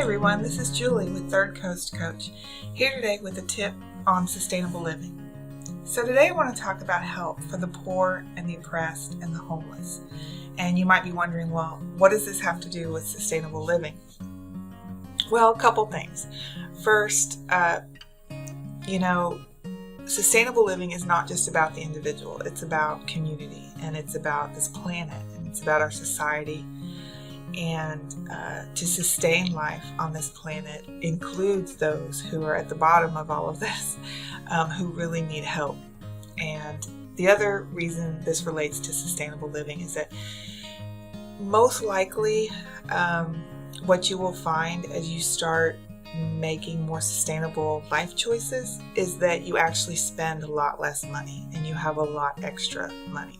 everyone, this is Julie with Third Coast Coach, here today with a tip on sustainable living. So today I want to talk about help for the poor and the oppressed and the homeless. And you might be wondering, well, what does this have to do with sustainable living? Well, a couple things. First, sustainable living is not just about the individual. It's about community, and it's about this planet, and it's about our society. And to sustain life on this planet includes those who are at the bottom of all of this, who really need help. And the other reason this relates to sustainable living is that most likely what you will find as you start making more sustainable life choices is that you actually spend a lot less money and you have a lot extra money.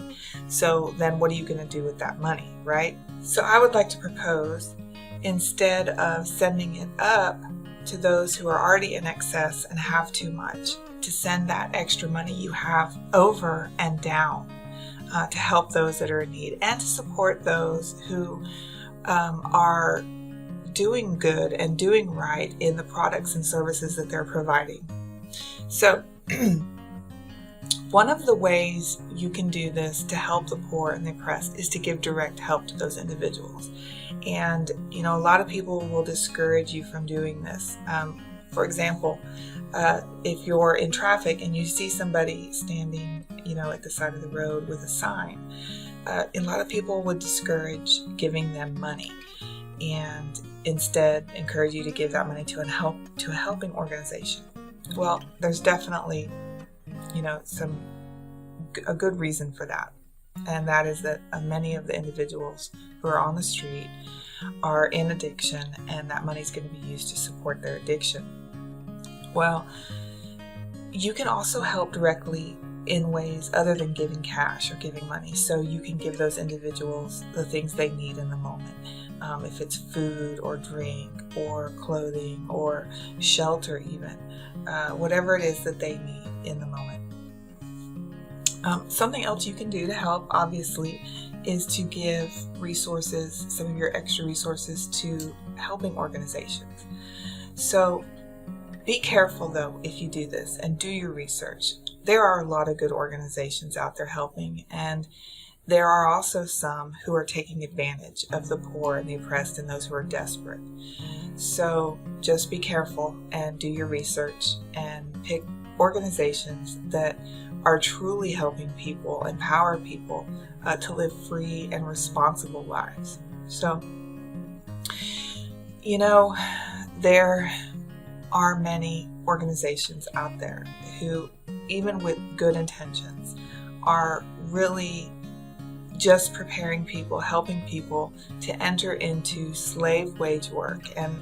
So then what are you going to do with that money, right? So I would like to propose, instead of sending it up to those who are already in excess and have too much, to send that extra money you have over and down to help those that are in need and to support those who are doing good and doing right in the products and services that they're providing. So one of the ways you can do this to help the poor and the oppressed is to give direct help to those individuals. And, a lot of people will discourage you from doing this. For example, if you're in traffic and you see somebody standing, at the side of the road with a sign, a lot of people would discourage giving them money and instead encourage you to give that money to a helping organization. Well, there's definitely, a good reason for that. And that is that many of the individuals who are on the street are in addiction, and that money is going to be used to support their addiction. Well, you can also help directly in ways other than giving cash or giving money. So you can give those individuals the things they need in the moment. If it's food or drink or clothing or shelter even, whatever it is that they need in the moment. Something else you can do to help, obviously, is to give resources, some of your extra resources, to helping organizations. So be careful, though, if you do this, and do your research. There are a lot of good organizations out there helping, and there are also some who are taking advantage of the poor and the oppressed and those who are desperate. So just be careful and do your research and pick organizations that are truly helping people, empower people to live free and responsible lives. So, there are many organizations out there who, even with good intentions, are really just preparing people, helping people to enter into slave wage work. And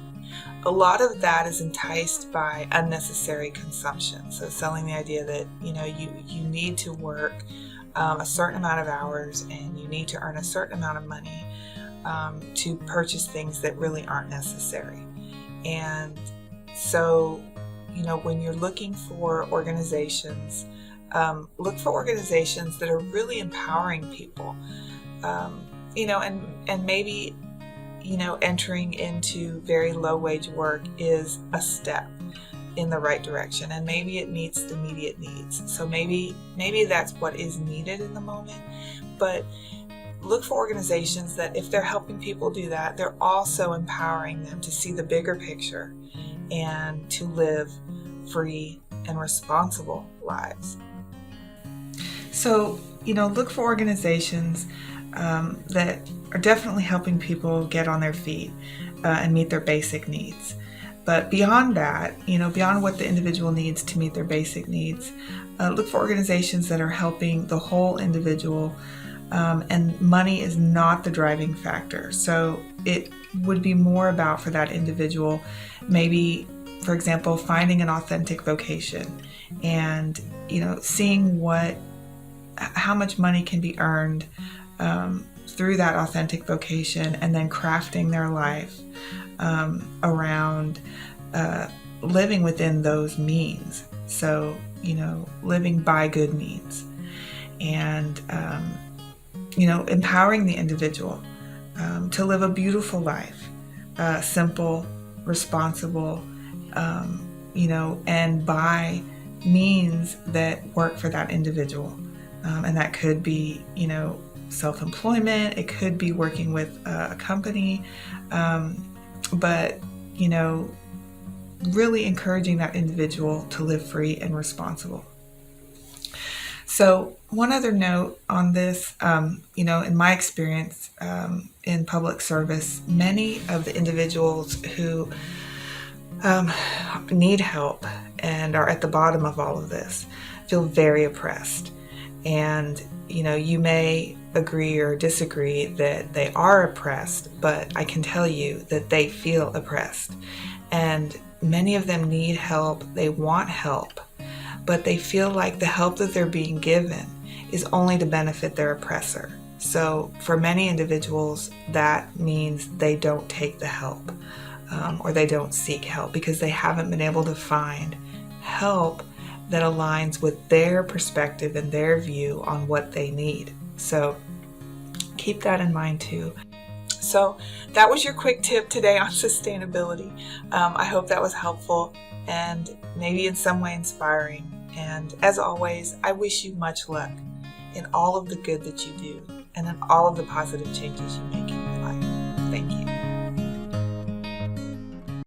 a lot of that is enticed by unnecessary consumption. So selling the idea that, you need to work a certain amount of hours and you need to earn a certain amount of money to purchase things that really aren't necessary. And so, when you're looking for organizations, look for organizations that are really empowering people, and maybe, entering into very low wage work is a step in the right direction, and maybe it meets the immediate needs. So maybe that's what is needed in the moment, but look for organizations that, if they're helping people do that, they're also empowering them to see the bigger picture and to live free and responsible lives. So, look for organizations that are definitely helping people get on their feet and meet their basic needs. But beyond that, beyond what the individual needs to meet their basic needs, look for organizations that are helping the whole individual, and money is not the driving factor. So it would be more about, for that individual, maybe, for example, finding an authentic vocation and, seeing how much money can be earned through that authentic vocation, and then crafting their life around living within those means. So, living by good means, and, empowering the individual to live a beautiful life, simple, responsible, and by means that work for that individual. And that could be, self-employment, it could be working with a company, but, really encouraging that individual to live free and responsible. So one other note on this, in my experience in public service, many of the individuals who need help and are at the bottom of all of this feel very oppressed. And, you may agree or disagree that they are oppressed, but I can tell you that they feel oppressed. And many of them need help, they want help, but they feel like the help that they're being given is only to benefit their oppressor. So for many individuals, that means they don't take the help, or they don't seek help because they haven't been able to find help that aligns with their perspective and their view on what they need. So keep that in mind too. So that was your quick tip today on sustainability. I hope that was helpful and maybe in some way inspiring. And as always, I wish you much luck in all of the good that you do and in all of the positive changes you make in your life. Thank you.